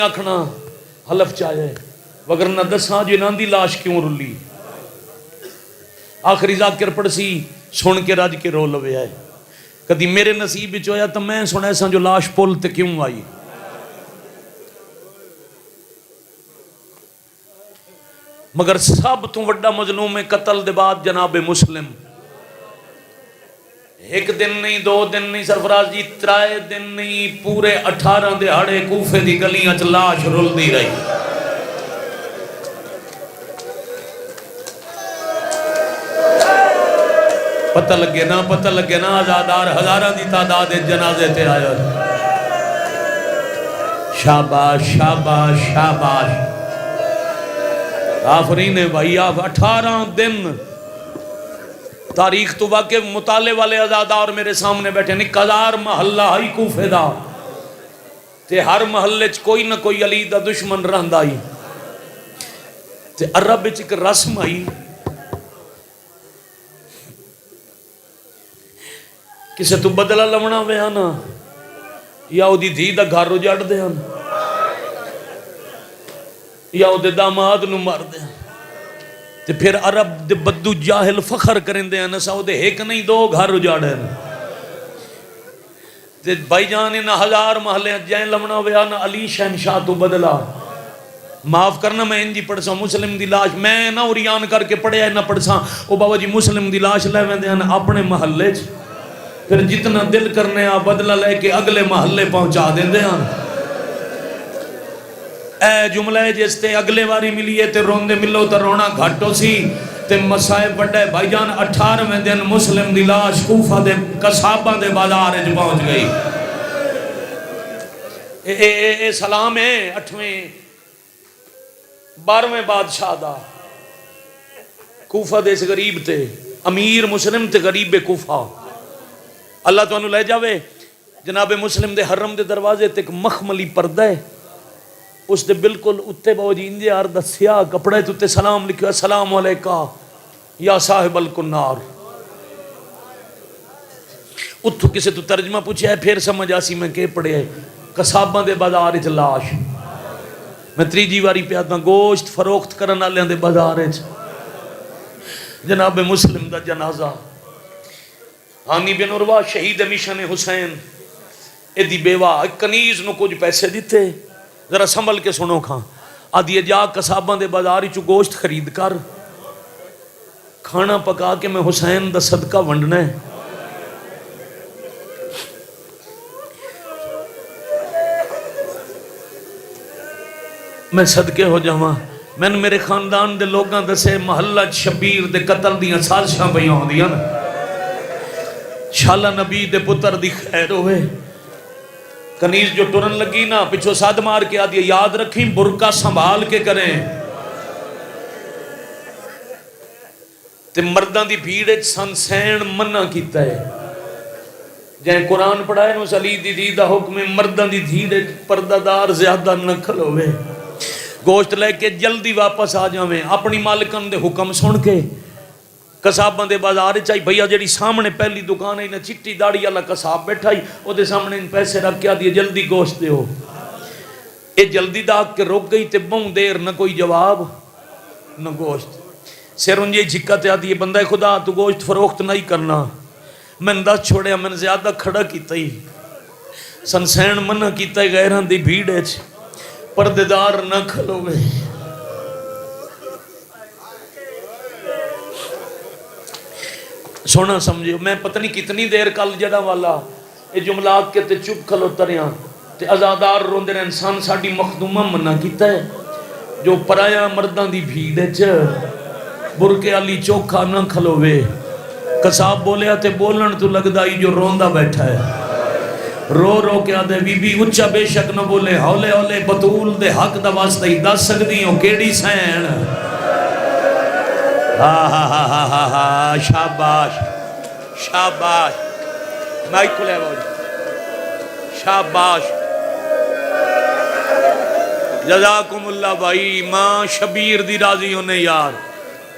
آکھنا حلف چاہے وگرنہ دساں جنہاں دی لاش کیوں رلی. آخری ذاکر پڑسی سن کے رج کے رو لوے آئے. کدی میرے نصیب وچ ہویا تو میں سنے سا جو لاش پل تے کیوں آئی. مگر سب تو وڈا مظلوم قتل دے بعد جناب مسلم. ایک دن نہیں دو دن نہیں سرفراز جی 3 دن نہیں پورے 18 دہاڑے کوفے دی گلیاں چ لاش رلدی رہی. پتہ لگے نا آزادار ہزاراں دی تعداد جنازے تے آیا. شاباش شاباش شاباش آفرین بھائی. 18 دن تاریخ تو واقع مطالعے والے ازادار میرے سامنے بیٹھے. 1000 محلہ ہی کوفے دا تے ہر محلے چ کوئی نہ کوئی علی دا دشمن رہندا ہی. تے عرب وچ ایک رسم آئی کسے تو بدلہ لونا ہویا نا یا او دی دھی دا گھر اجاڑ دے ہن یا او دے داماد نو مار دے. تے پھر عرب دے بدو جاہل فخر کریں دے ہیں نساؤ دے ایک نہیں 2 گھر اجاڑے ہیں. تے بھائی جان انہا 1000 محلے جائیں لمنا ہویا نا علی شہنشاہ تو بدلا. معاف کرنا میں انجی پڑھسا مسلم دی لاش میں نہ اوریان کر کے پڑھے ہے نہ پڑھسا او بابا جی مسلم دی لاش لے ویندے ہیں اپنے محلے چ پھر جتنا دل کرنے آ بدلہ لے کے اگلے محلے پہنچا دیں دے ہیں. اے جملہ جس تے اگلے واری ملیے تے روندے ملو تے رونا گھٹو سی تے مسائب بڑھے. بھائی جان 18ویں دن مسلم دی لاش کوفہ دے قصاباں دے بازار اج پہنچ گئی. اے سلام ہے 8ویں 12ویں بادشاہ دا کوفہ دے اس غریب تے امیر مسلم تے غریب کوفہ. اللہ تو انہوں لے جاوے. جناب مسلم دے حرم دے دروازے تے ایک مخملی پردہ ہے اس دے بالکل اتے باو جی انجے آردہ سیاہ کپڑے تو تے سلام لکھو السلام علیکہ یا صاحب الکنار. اتھو کسے تو ترجمہ پوچھے ہے پھر سمجھ آسی میں کہ پڑے ہے قصاباں دے بازار اچھ لاش. میں 3 واری پیادا گوشت فروخت کرن والے دے بازار اچھ جناب مسلم دا جنازہ. ہانی بن عروہ شہید مشن حسین ایدی بیوہ ایک کنیز نو کچھ پیسے دیتے ذرا سنبھل کے سنو کھاں آدھی جا قصاباں دے بازاری چو گوشت خرید کر کھانا پکا کے میں حسین دا صدقہ ونڈنا ہے. میں صدقے ہو جاواں. میں نے میرے خاندان دے لوگاں دسے محلہ شبیر دے قتل دیاں سازشاں پہ ہوں دیاں شالہ نبی دے پتر دی خیر ہوئے. کنیز جو ٹرن لگی نا پچھو ساتھ مار کے آدھی یاد رکھیں برکہ سنبھال کے کریں. تے مردان دی بھیڑے سن سین منع کیتا ہے. جائیں قرآن پڑھائے نو علی دی دیدہ حکم مردان دی بھیڑے پردہ دار زیادہ نکھل ہوئے. گوشت لے کے جلدی واپس آ جاویں اپنی مالکن دے حکم سن کے. قصاباں دے بازار چاہی بھئیہ جیڑی سامنے پہلی دکان ہے انہیں چٹی داڑی اللہ قصاب بیٹھا ہی او دے سامنے ان پیسے رکھ کے آدھی جلدی گوشت دے ہو. اے جلدی داگ کے رک گئی تے بہن دیر نہ کوئی جواب نہ گوشت. سیر انجھے جھکا تے آدھی بندہ خدا تو گوشت فروخت نہیں کرنا. میں نے 10 چھوڑیا میں نے زیادہ کھڑا کیتا ہی سنسین منع کیتا ہی غیران دی بھیڑے چھ پردیدار نہ کھلو میں. سونا سمجھو میں پتہ نہیں کتنی دیر کل جڑا والا یہ جملات کے تے چپ کھلو تریاں تے ازادار روندے رہے انسان ساڑی مخدومہ منع کیتا ہے جو پرایا مردان دی بھیڑے چھ برکے علی چوکھا نہ کھلوے. قصاب بولیا تے بولن تو لگ دائی جو روندہ بیٹھا ہے رو رو کے آدھے بی بی اچھا بے شک نہ بولے ہولے ہولے بطول دے حق دا واسطہ ہی 10 سکتی ہوں کیڑی سین. شاباش شاباش مائک کھلے بھائی شاباش جزاکم اللہ بھائی. ماں شبیر دی راضی ہونے یار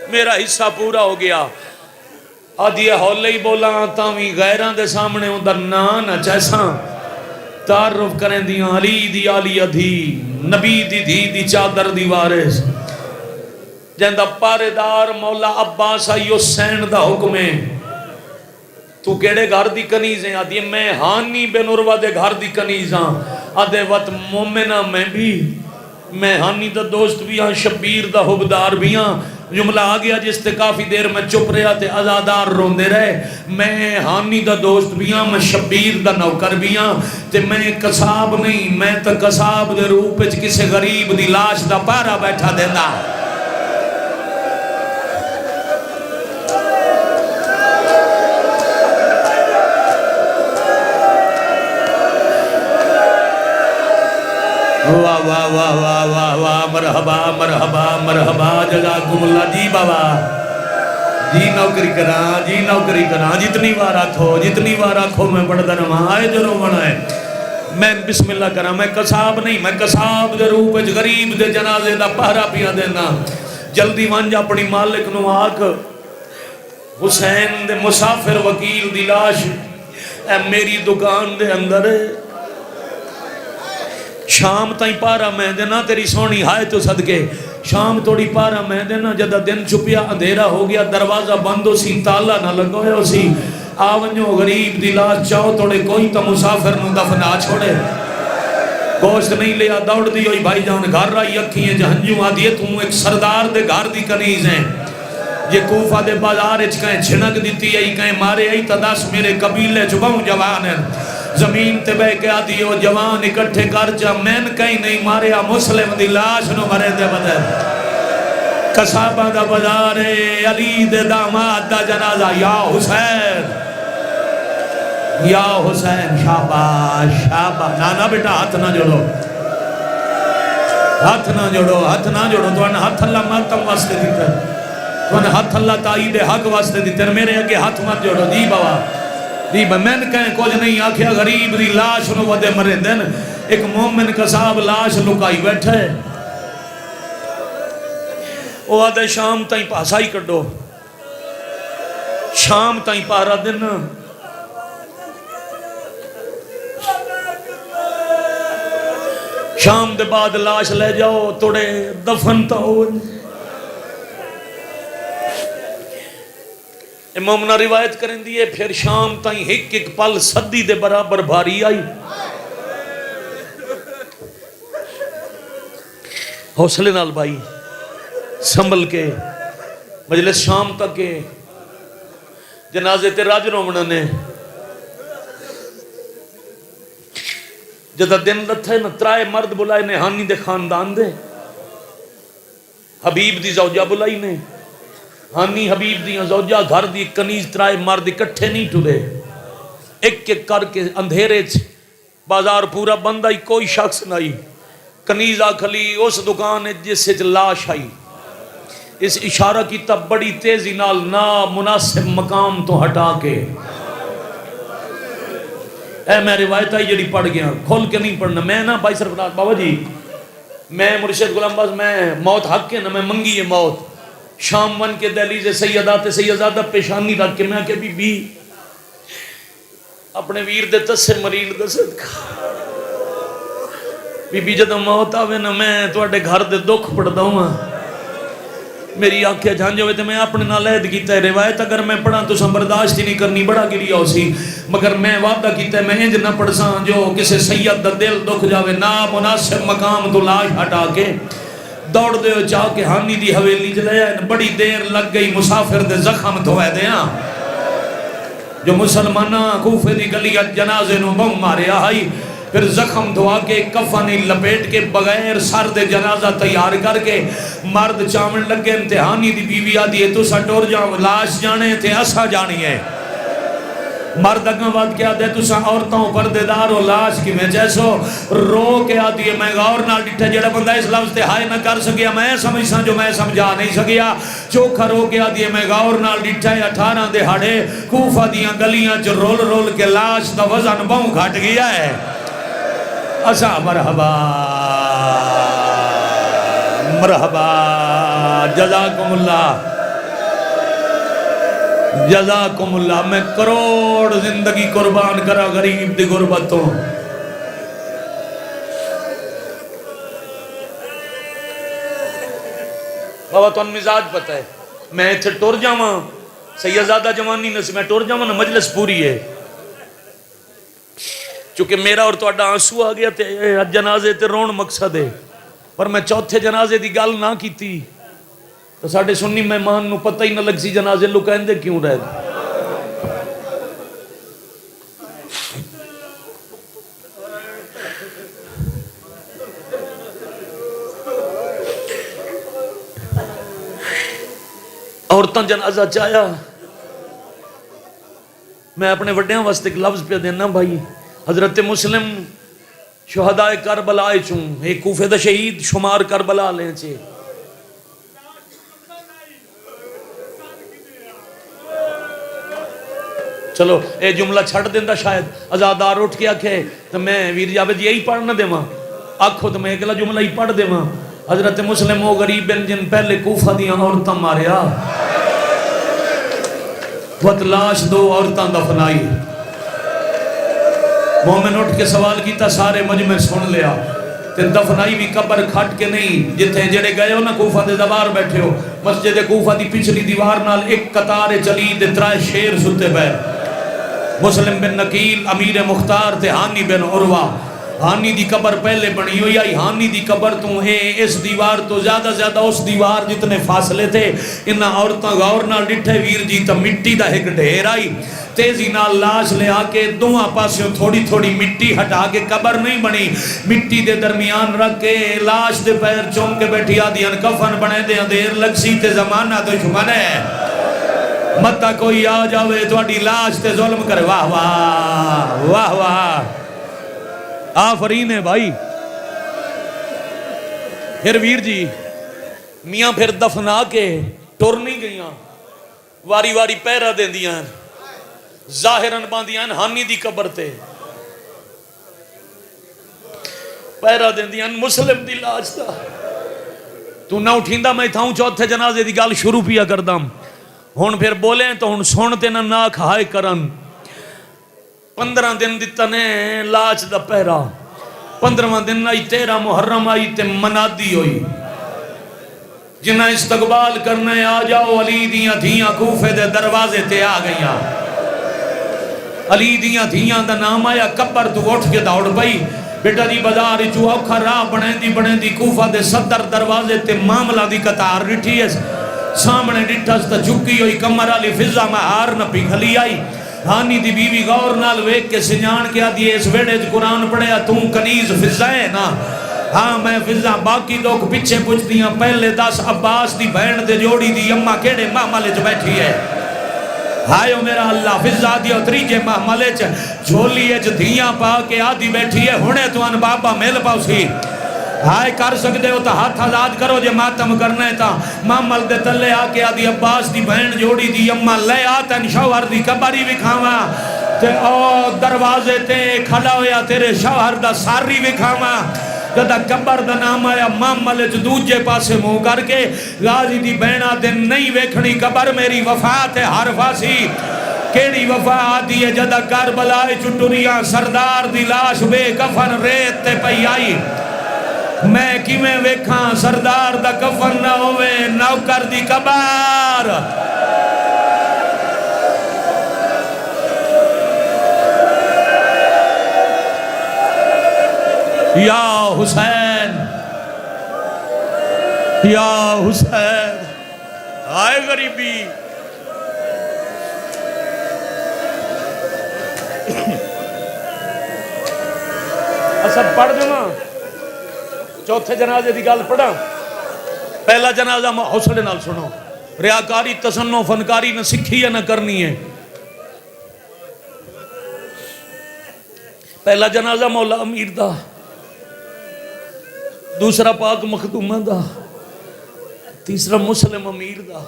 میرا حصہ پورا ہو گیا. آدھی ہولے ہی بولا تاوی غیران دے سامنے اندر نہ چیساں تعارف کریں دیاں علی دی آلیہ دھی نبی دی دھی دی چادر دی وارث جہندا پارےدار مولا عباس آئی حسین دا حکم ہے تو کیڑے گھر دی کنیز ہیں آدھی میں ہانی بن عروہ دے گھر دی کنیز ہاں آدھے وقت مومنہ میں ہانی دا دوست بھی ہاں شبیر دا حبدار بھی ہاں جملہ آ گیا جس تے کافی دیر میں چپ رہا تے ازادار روندے رہے میں ہانی دا دوست بھی ہاں میں شبیر دا نوکر بھی ہاں تے میں قصاب نہیں میں تا قصاب دے روپ وچ کسے غریب دی لاش دا پارا بیٹھا دینا واہ واہ واہ واہ واہ واہ مرحبا مرحبا مرحبا جزاکم اللہ جی بابا جی نوکری کرا جتنی بار آکھو میں پڑھتا رہا آئے جو رونا ہے میں بسم اللہ کرا میں قصاب نہیں میں قصاب دے روپ وچ غریب دے جنازے دا پہرا پیا دینا جلدی ونج اپنی مالک نو آکھ حسین دے مسافر وکیل دی لاش اے میری دکان دے اندر شام تائیں پارا میں دینا تیری سونی ہائے تو صدقے شام توڑی پارا میں دینا جدہ دن چھپیا اندھیرا ہو گیا دروازہ بندو سی تالا نہ لگوئے ہو سی آونجو غریب دی لاش چاہو توڑے کوئی تا مسافر نو دفنا چھوڑے گوشت نہیں لیا دوڑ دی ہوئی بھائی جان گھر رائی اکھیں جہنجو آدھیے تم ایک سردار دے گھر دی کنیز ہیں یہ کوفہ دے بازار اچھ کہیں چھنک دیتی ہے کہیں مارے ای تداس میرے قبیلے چباؤں جوان ہیں زمین تے بے کے آدھی ہو جوان اکٹھے کر جا مین کہیں نہیں مارے مسلم دی لاش نو مرے دے بدر قصابہ دا بازار علی دے داماد دا جنازہ یا حسین شاباش شاباش نانا بیٹا ہاتھ نہ جوڑو تو ان ہاتھ اللہ ماتم واسطے دیتا تو ان ہاتھ اللہ تائید حق واسطے دیتا میرے اگے ہاتھ مات جوڑو دی بابا دی میں کہیں کچھ نہیں آکھیا غریب دی لاش نو ودے مرے دن ایک مومن قصاب لاش لکائی بیٹھے او آدھے شام تائیں پاسائی کٹو شام تائیں پارا دن شام دے بعد لاش لے جاؤ توڑے دفن تا ہو مومنہ روایت کریں دیئے پھر شام تائیں ایک پل صدی دے برابر بھاری آئی حوصلے نال بھائی سنبھل کے مجلس شام تک کے جنازے تے راج رومنہ نے جدہ دن لتھے نا ترائے مرد بلائے نے ہانی دے خاندان دے حبیب دی زوجہ بلائی نے ہانی حبیب دی زوجہ گھر دی کنیز ترائے مرد اکٹھے نہیں ٹھلے ایک ایک کر کے اندھیرے بازار پورا بند آئی کوئی شخص نہیں کنیز آکھلی اس دکان جس سے لاش آئی اس اشارہ کی تب بڑی تیزی نال نا مناسب مقام تو ہٹا کے اے میں روایت آئی جڑی پڑھ گیا کھول کے نہیں پڑھنا میں نا بھائی سرفراز بابا جی میں مرشد غلام باز میں موت حق کے نا میں منگی ہے موت شام ون کے دہلیز سیدات سیدزادہ پیشانی رکھ کے میں کہ بی اپنے ویر دے تسے مرین دا صدقہ بی جدہ موت آوے نا میں توڑے گھر دے دکھ پڑھتا ہوں میری آنکھیں جھانجے ہوئے تھے میں اپنے نالید کیتا ہے روایت اگر میں پڑھا تو سنبرداشت ہی نہیں کرنی بڑا گریا ہو سی مگر میں وعدہ کیتا ہے میں انج نہ پڑھ ساں جو کسے سید دا دل دکھ جاوے نا مناسب مقام تو لاش ہٹا کے دوڑ دے ہو چاہ کے ہانی دی حویلی جلے بڑی دیر لگ گئی مسافر دے زخم دھوئے دے ہاں جو مسلمانہ کوفے دی گلی جنازے نو بم مارے آئی پھر زخم دھوا کے کفنی لپیٹ کے بغیر سرد جنازہ تیار کر کے مرد چاون لگے امتحانی دی بیوی آدھی ہے تو سا ٹور جاؤ لاش جانے تھے اسا جانی ہے مرد اگاں بات کیا دے تو سا عورتوں پردیدار و لاش کی میں جیسو رو کے آدھی ہے میں غور نہ ڈٹھے جڑا بندہ اس لفظ تے ہائے نہ کر سکیا میں سمجھ سا جو میں سمجھا نہیں سکیا چوکھا رو کے آدھی ہے میں غور نہ ڈٹھے 18 دہاڑے کوفہ دیاں گلیاں جو رول رول کے لاش دا وزن بہوں گھٹ گیا ہے اسا مرحبا مرحبا جزاکم اللہ میں کروڑ زندگی قربان کرا غریب دی غربتوں بابا تو مزاج پتہ ہے میں اتنے ٹر جاواں سیدزادہ جوانی نسی میں ٹر جاواں نا مجلس پوری ہے چونکہ میرا اور تہاڈا آنسو آ گیا تے جنازے تے رون مقصد ہے پر میں چوتھے جنازے دی گل نہ کیتی تو ساڈے سنی مہمان نو پتہ ہی نہ لگ سی جنازے لکائندے کیوں رہ گئے عورتاں جنازہ چاہیا میں اپنے وڈیاں واسطے ایک لفظ پہ دینا بھائی حضرت مسلم شہداء کربلا چوں ایک کوفے دا شہید شمار کربلا لیں چھے چلو اے جملہ چھڑ دیندہ شاید ازادار اٹھ کے آکھے تو میں ویر جاوید یہی پڑھ نہ دے ماں آکھو تو میں اگلا جملہ ہی پڑھ دے ماں حضرت مسلم وہ غریب بن جن پہلے کوفہ دیاں عورتاں ماریا وقت لاش دو عورتاں دفنائی مومن اٹھ کے سوال کیتا سارے مجمع سن لیا تے دفنائی بھی قبر کھٹ کے نہیں جتھے جڑے گئے ہو نا کوفہ دے دوار بیٹھے ہو مسجد کوفہ دی پچھلی دیوار نال ایک قطار چلی دے ترائے شیر ستے بے مسلم بن نقیل امیر مختار تے ہانی بن عروہ ہانی دی قبر پہلے بنی ہوئی آئی ہانی دی قبر تو اس دیوار تو زیادہ اس دیوار جتنے فاصلے تھے انہاں عورتاں غور نال ڈٹھے ویر جی تا مٹی دا ایک ڈھیر آئی تیزی نال لاش لے آکے دوہاں پاسوں تھوڑی تھوڑی مٹی ہٹا کے قبر نہیں بنی مٹی دے درمیان رکھ کے لاش دے پیر چوم کے بیٹھی آدیاں کفن بنے دے دیر لگ سی تے زمانہ دشمن ہے متا کوئی آ جاوے تواڈی لاش تے ظلم کرے واہ واہ واہ واہ آفرین ہے بھائی پھر ویر جی میاں پھر دفنا کے ٹر نہیں گئیاں واری واری پیرا دیں دیاں ظاہراً باندیاں ہانی دی قبر تے پیرا دیں دیاں مسلم دی لاش دا تو نہ اٹھیندہ میں تھاؤں چوتھے جنازے دی گال شروع پیا کردام ہون پھر بولیں تو ہون سنتے نہ ناک ہائے کرن 15 دن دیتا نے لاش دا پہرا 15 دن آئی 13 محرم آئی تے منادی ہوئی جنہ استقبال کرنے آ جاؤ علی دیاں دھیاں کوفے دے دروازے تے آ گئیاں علی دیاں دھیاں دا نام آیا قبر تو اٹھ کے دوڑ پئی بیٹا دی بازار چو اوکھا راہ بنے دی کوفہ دے صدر دروازے تے معاملہ دی قطار رٹھی ہے سامنے ڈٹھس تا جھکی ہوئی کمر علی فضا میں ہار نہ پگھلی آئی ہانی دی بیوی غور نال ویک کے سجان کیا دیئے اس ویڑے قرآن پڑھیا تم کنیز فضا ہے نا ہاں میں فضا باقی لوگ پچھے پوچھ دیاں پہلے 10 عباس دی بہن دے جوڑی دی اممہ کیڑے محملے چ بیٹھی ہے ہائیو میرا اللہ فضا دیو تریجے محملے چ جھولی اچ دھیاں پا کے آدھی بیٹھی ہے ہونے تو ان بابا میل پاؤ سی ہائے کر سکتے ہو تا ہاتھ آزاد کرو جے ماتم کرنے تا محمل دے تلے آکے آدھی عباس دی بہن جوڑی دی اممہ لے آتن شوہر دی کباری وکھاوا تے او دروازے تے کھڑا ہویا تیرے شوہر دا ساری وکھاوا جدہ قبر دا نام آیا محمل چ دوجے پاسے منہ کر کے غازی دی بہنا دن نہیں ویکھنی قبر میری وفات ہے ہر فاسی کیڑی وفا آدھی ہے جدہ کربلا چٹوریاں سردار دی لاش بے کفن ریت تے پئی آئی میں کیویں ویکھاں سردار دا کفن نہ ہوئے نوکر دی قبر یا حسین یا حسین آئے غریبی اسد پڑھ دوں چوتھے جنازے دی گل پڑھا پہلا جنازہ حوصلے نال سنو ریاکاری تصنع فنکاری نہ سکھی ہے نہ کرنی ہے پہلا جنازہ مولا امیر دا دوسرا پاک مخدومہ دا تیسرا مسلم امیر دا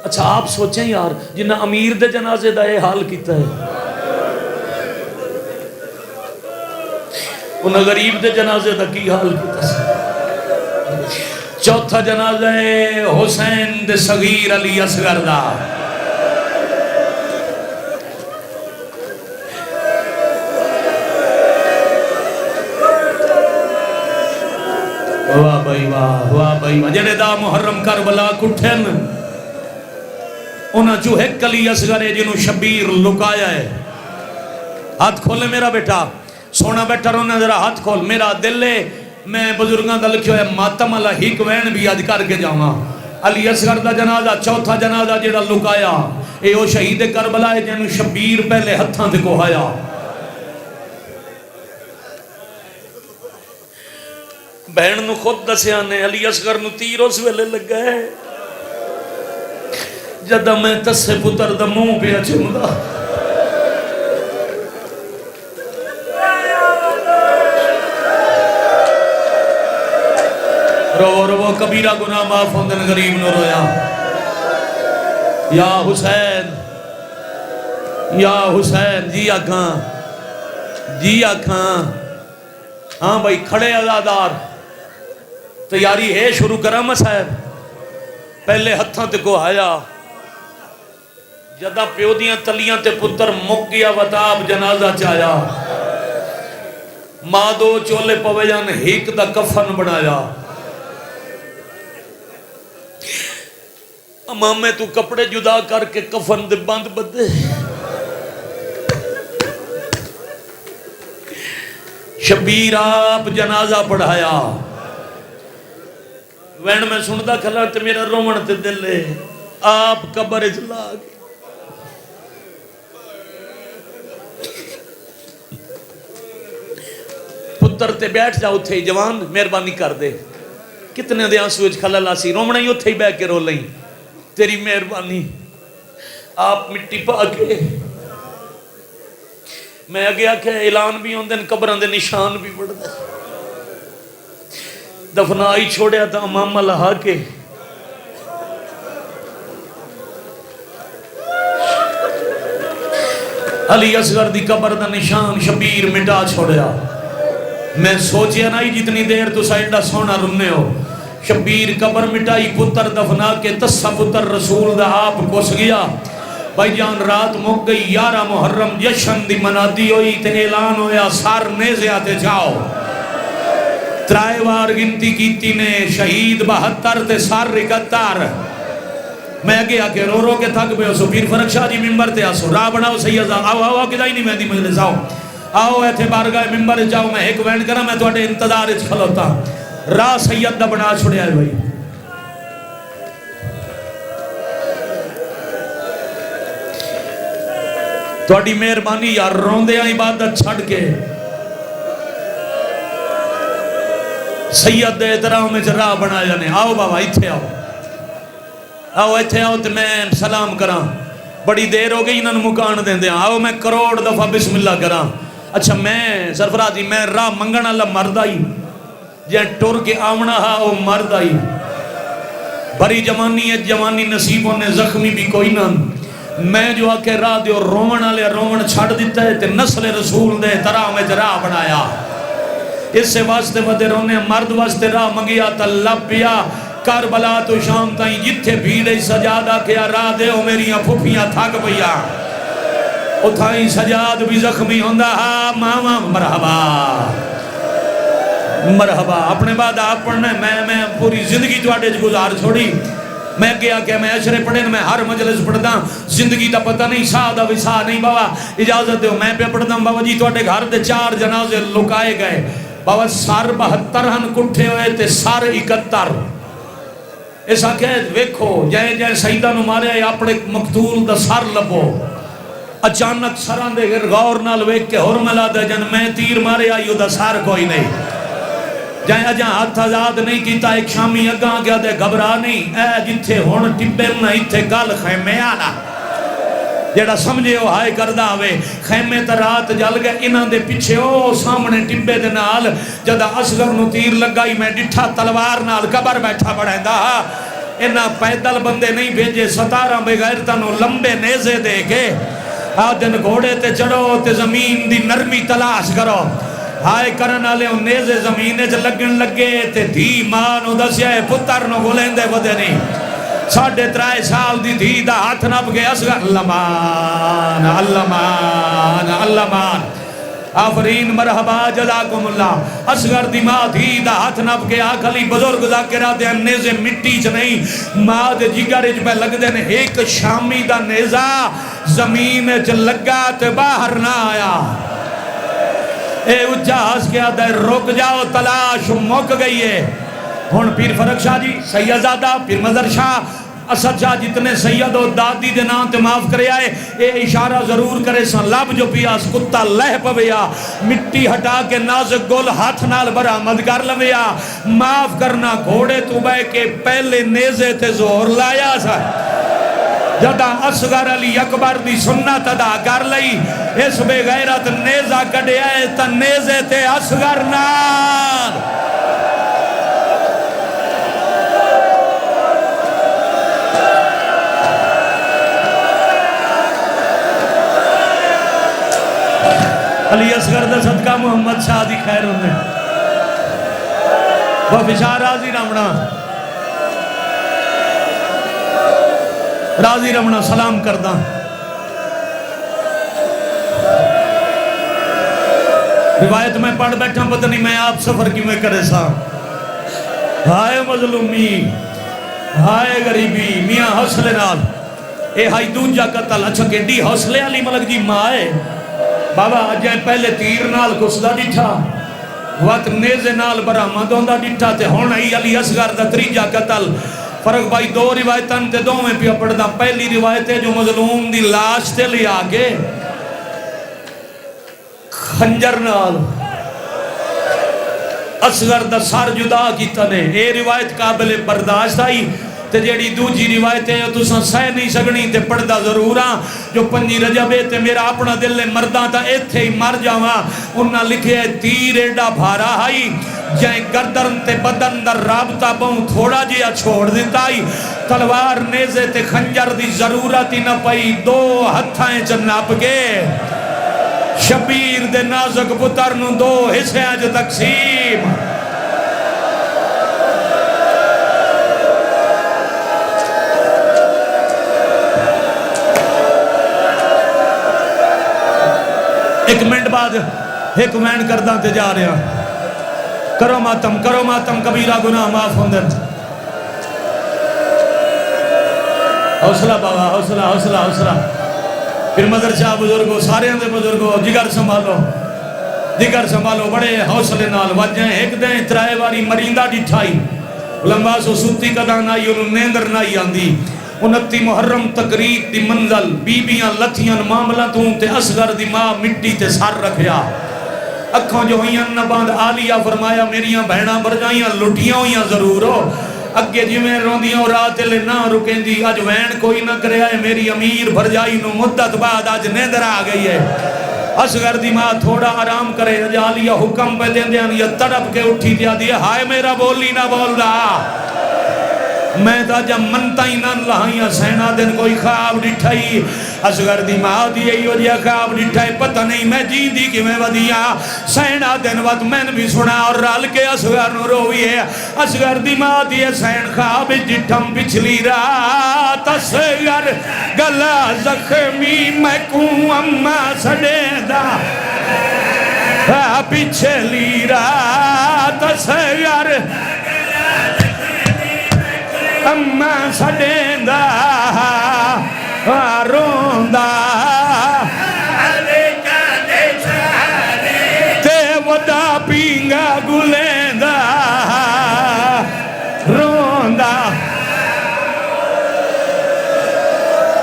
اچھا آپ سوچیں یار جنہ امیر دے جنازے دا یہ حال کیتا ہے انہاں غریب دے جنازے دا کی حال کیتا ہے چوتھا جنازہ ہے حسین دے صغیر علی اصغر دا واہ بھائی واہ، واہ بھائی واہ، جڑے دا محرم کربلا کٹھن انہاں چو ایک علی اصغر ہے جنہوں شبیر لکایا ہے. ہاتھ کھولے میرا بیٹا، سونا بیٹا رونا ذرا ہاتھ کھول. میرا دل ہے میں بزرگاں دا لکھیا ہے ماتم اللہ ہی کوین بھی آج کر کے جاواں. علی اصغر دا جنازہ چوتھا جنازہ جڑا لکایا اے او شہید کربلا ہے جنہوں شبیر پہلے ہتھاں تے کوہایا. بہن نو خود دسیا نے علی اصغر نو تیر اس ویلے لگا ہے جدہ میں تسے پتر دا منہ پہ چمدا. رو رو کبیرہ گناہ معاف ہوندن غریب نو رویا. یا حسین یا حسین جی آکھاں جی آکھاں. ہاں بھائی کھڑے عزادار تیاری ہے شروع کرم صاحب. پہلے ہتھاں تے کو آیا جدہ پیو دیاں تلیاں تے پتر مک گیا وطاب جنازہ چایا. ماں دو چولے پوے جان ہیک دا کفن بنایا. امامے تو کپڑے جدا کر کے کفن دے بند بدے. شبیر آپ جنازہ پڑھایا. وین میں سندہ کھلا تے میرا رومن تے دلے آپ قبر اجلا گئے. پتر تے بیٹھ جاؤ تھے جوان مہربانی کر دے. کتنے دے آنسو اچ کھلا لاسی رومنا ہی اتھے ہی بے کے رو لیں تیری مہربانی. آپ مٹی پا کے میں آگے آکھے اعلان بھی ہوندے قبران دے نشان بھی بڑھ دے. دفنائی چھوڑیا تھا امام لہا کے علی اصغر دی قبر دا نشان شبیر مٹا چھوڑیا. میں سوچیا نہیں جتنی دیر تو سائنڈا سونا رنے ہو. شبیر قبر مٹائی پتر دفنا کے تسا پتر رسول دا آپ کس گیا. بھائی جان رات مک گئی 11 محرم جشن دی منادی ہوئی تے اعلان ہویا سار نیزے آتے جاؤ. ترائے وار گنتی کیتی نے شہید 72 تے سار 71. میں آگے آکے رو رو کے تھک بے ہو پیر فرق شاہ جی ممبر تے آسو راہ بناؤ سیدہ آو آو کدائی نہیں مہدی مجلس آؤ آو ایتھے بارگاہ ممبر جاؤ میں ایک وینڈ کرا میں توڑے انتظار اچھ کھلوتا راہ سیدہ بنا چھوڑے آئے بھائی. توڑی مہربانی یار روندے آئی عبادت چھڑ کے سید دے احترام میں راہ بنا جانے. آؤ بابا ایتھے آؤ آؤ ایتھے آؤ تے میں سلام کرام. بڑی دیر ہو گئی انہوں مکان دیں دیں. آؤ میں کروڑ دفعہ بسم اللہ کرام. اچھا میں سرفراز جی میں راہ منگن اللہ مرد آئی جہاں ٹور کے آمنا ہا وہ مرد آئی. بڑی جوانی ہے جوانی نصیبوں نے زخمی بھی کوئی نہ. میں جو آکے راہ دیو رومن آلے رومن چھاڑ دیتا ہے تے نسل رسول دے تراہ میں راہ بنایا. اس سے واسطے بدے رونے مرد واسطے راہ منگیا تا لپیا کربلا تو شام تائیں جتھے بھیڑے سجادہ کیا راہ دے ہو میری پھوپیاں تھک بھیا. اتھائیں سجاد بھی زخمی ہوندہ ہاں ماما مرحبا مرحبا. اپنے بعد آپ پڑھنے میں پوری زندگی توڑے گزار چھوڑی. میں کیا کہ میں عشرے پڑھیں میں ہر مجلس پڑھتا زندگی تا پتہ نہیں سادہ وسا نہیں. بابا اجازت دیو میں پہ پڑھتا ہوں. بابا جی توڑے گھر دے 4 جنازے لکائے گئے. بابا سار 72 ہن کٹھے ہوئے تے سار 71. ایسا کہہ ویکھو جائے جائے سیدہ نو مارے اپنے مقتول دا سار لبو. اچانک سران دے غور نال ویک کے حرملہ دے جن میں تیر مارے آئیو دا سار کوئی نہیں. جائیں اجاں ہاتھ آزاد نہیں کیتا ایک شامی اگاں گیا دے گھبرا نہیں. اے جتھے ہون ٹبے نہ اتھے گل خیمے آنا جیڑا سمجھے ہو ہائے کردہ ہوئے خیمے تا رات جل گئے. انہاں دے پیچھے او سامنے ٹبے دے نال جدہ اصغر نو تیر لگائی میں ڈٹھا تلوار نال قبر بیٹھا بڑھائیں دا. انہاں پیدل بندے نہیں بھیجے 17 بغیرتاں نو لمبے نیزے دے کے آدن گھوڑے تے چڑھو تے زمین دی نرمی تلاش کرو. ہائے کرن آلے ان نیزے زمینے چ لگن لگے تے دھی ماں نو دسیا ہے پتر نو گولیں دے بدے نہیں. 3.5 سال دی دھی دا ہاتھ نب گئے اصغر اللہ مان اللہ مان اللہ مان. آفرین مرحبا جزاکم اللہ. اصغر دی ماں تھی دا ہاتھ نپ کے آکھلی بزرگ ذاکرہ دے نیزے مٹی چ نہیں ماں دے جگر چ پہ لگ دے نے. ایک شامی دا نیزہ زمین چ لگا تے باہر نہ آیا. اے اچھا ہس کے آدھا رک جاؤ تلاش مک گئی ہے. ہن پیر فرق شاہ جی سیدزادہ پیر مظہر شاہ اسد شاہ جتنے سید و دادی دے نام تے معاف کرے آئے اے اشارہ ضرور کرے سن لب جو پیاس کتا لہ پویا مٹی ہٹا کے نازک گل ہاتھ نال برآمد کر لویا. معاف کرنا گھوڑے تو بے کے پہلے نیزے تے زور لایا سا جدا اصغر علی اکبر دی سنت ادا کر لئی. اس بے غیرت نیزہ کڑے آئے تا نیزے تے اصغر نال علی اصغر دا صدقہ محمد شاہ دی خیر انہیں وہ بشار راضی رمنا سلام کردہ. روایت میں پڑھ بیٹھا پتہ نہیں میں آپ سفر کی میں کرے سا. ہائے مظلومی ہائے غریبی میاں حوصلے نال اے ہائی دوجہ قتل. اچھا کہ ڈی حوصلے علی ملک جی مائے بابا اجائیں پہلے تیر نال کسدہ ڈٹھا وقت نیزے نال برآمد ہوندہ ڈٹھا تے ہونا ہی علی اصغر دا تریجہ قتل. فرق بھائی دو روایتاں تے دو میں پیا پڑھدا. پہلی روایت ہے جو مظلوم دی لاش تے لے آگے خنجر نال اصغر دا سر جدا کیتا نے. اے روایت قابل برداشت آئی تے جیڑی دوجی روایت ہے تو سہ نہیں سگنی تے پڑھدا ضرور ہاں. جو 5 رجب ہے تے میرا اپنا دل ہے مرداں تا ایتھے ہی مر جاواں. انہاں لکھے ہے تیر ایڈا بھارا ہائی جائیں گردن تے بدن در رابطہ بہوں تھوڑا جیا چھوڑ دیتا ہی. تلوار نیزے تے خنجر دی ضرورت ہی نہ پئی. 2 ہتھائیں چ نپ کے شبیر دے نازک پتر نو 2 حصے اج تقسیم. ایک منٹ بعد ایک منٹ کردہ تے جا رہا. کرو ماتم کبیرہ گناہ معاف ہوندن. حوصلہ بابا حوصلہ پھر مظہر شاہ بزرگو سارے اندے بزرگو جگر سنبھالو بڑے حوصلے نال وجہیں. ایک دیں ترائے واری مریندہ ڈٹھائی لمبا سو سوتی قدان آئی انہوں نیندر نائی آندی. 29 محرم تقریب دی منزل بیبیاں لتھیاں معاملہ توں تے اصغر دی ماں مٹی تے سر رکھیا. اکھاں جو ہوئیاں نباند آلیہ فرمایا میریاں بہناں برجائیاں لٹیاں ہوئیاں ضرور ہو. اگے جی میں روندیاں اور رات لے نہ رکیں دی آج وین کوئی نہ کرے آئے میری امیر بھرجائی نو مدت بعد آج نیندر آ گئی ہے. اصغر دی ماں تھوڑا آرام کرے آلیہ حکم پہ دیں دیاں یہ تڑپ کے اٹھی دیا دیا ہائے میرا بولی نہ بول رہا. میں تا جب منتا ہی نہ لہائیاں سینہ دن کوئی خواب ڈٹھائی. اصغر دی ماں دی ایو جیا خواب ڈٹھائی پتہ نہیں میں جی دی کی میں ودیا. سینہ دن وقت میں نے بھی سنا اور رال کے اصغر نو روئی ہے. اصغر دی ماں دی سین خواب جٹھم پچھلی رات اصغر گلا زخمی میں کوں اما سڑے دا پچھلی رات اصغر اما سڑیں دا روندہ تے ودا پینگا گلیں دا روندہ.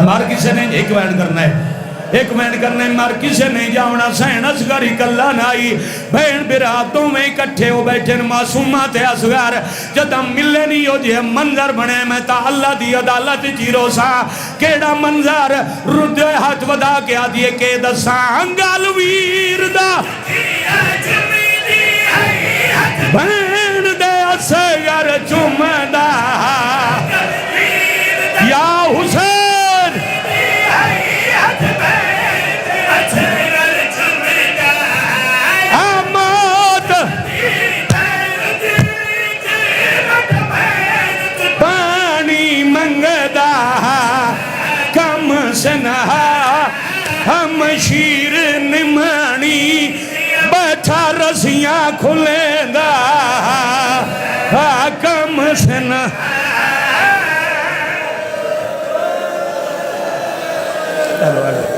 مار کسے نے ایک وینڈ کرنا ہے مار کسے نہیں جاونا. سین اصغر ہی کلہ نائی بہن براتوں میں اکٹھے ہو بیٹھے معصومات اصغر جدم ملے نہیں ہو جے منظر بنے میں تا اللہ دی عدالت جیرو سا. کیڑا منظر رد ہاتھ ودا کے آدھئے کہ دسا انگال ویر دا بہن دے اصغر چمدہ یا حسین سنہا ہم شیر نمانی دسیاں کھلے دا حاکم سن چلو